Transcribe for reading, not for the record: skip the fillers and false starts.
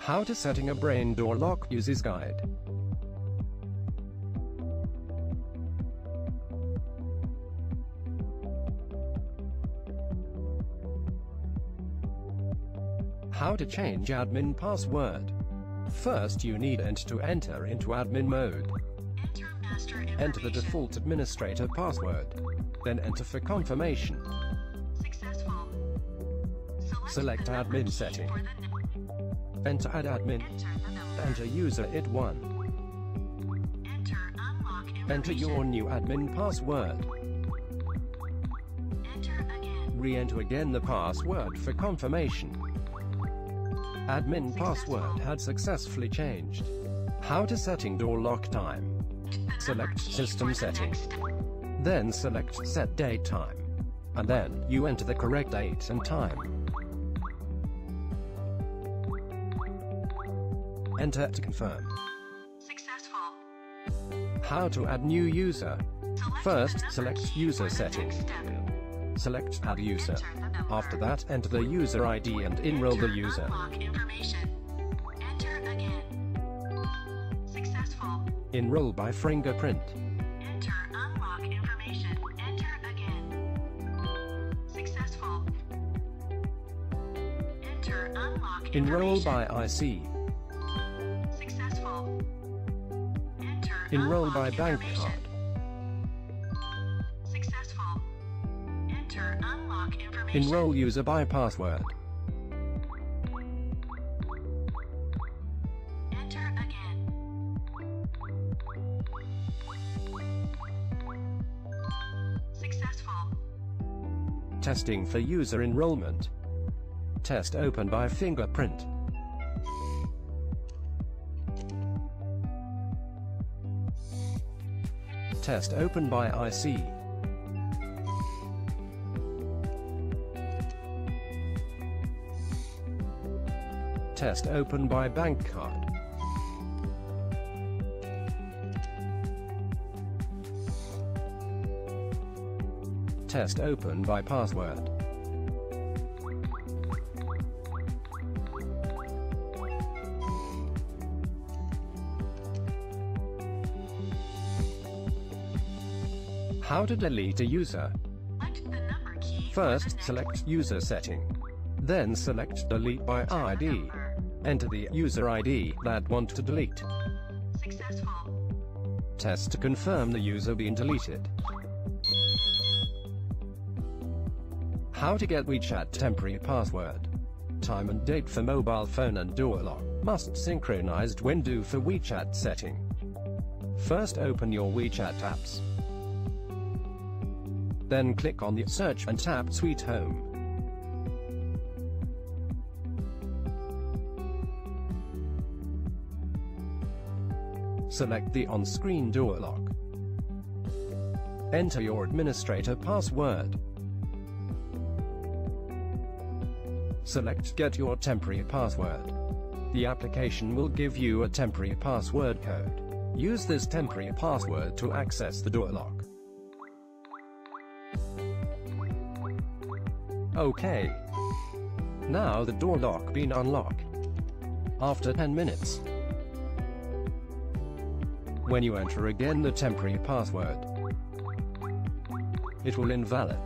How to setting Abrain door lock user's guide. How to change admin password. First you need to enter into admin mode. Enter the default administrator password. Then enter for confirmation. Select admin setting. Enter add admin. Enter user id1. Enter your new admin password. Re-enter again the password for confirmation. Admin password had successfully changed. How to setting door lock time. Select system setting. Then select set date time. And then you enter the correct date and time. Enter to confirm. Successful. How to add new user. First select user setting. Select add user. After that enter the user ID and enroll the user. Enroll by fingerprint. Enter unlock information. Enter again. Successful. Enter unlock Enroll information. by IC. Successful. Enter Enroll unlock by bank information. card. Successful. Enter unlock information. Enroll user by password. Enter again. Successful. Testing for user enrollment. Test open by fingerprint. Test open by IC. Test open by bank card. Test open by password. How to delete a user. Select the number key. First select user setting. Then select delete by ID. Enter the user ID that want to delete. Successful. Test to confirm the user being deleted. How to get WeChat temporary password. Time and date for mobile phone and door lock must synchronized when do for WeChat setting. First open your WeChat apps. Then click on the search and tap Sweet Home. Select the on-screen door lock. Enter your administrator password. Select Get your temporary password. The application will give you a temporary password code. Use this temporary password to access the door lock. OK. Now the door lock been unlocked. After 10 minutes. When you enter again the temporary password, it will invalid.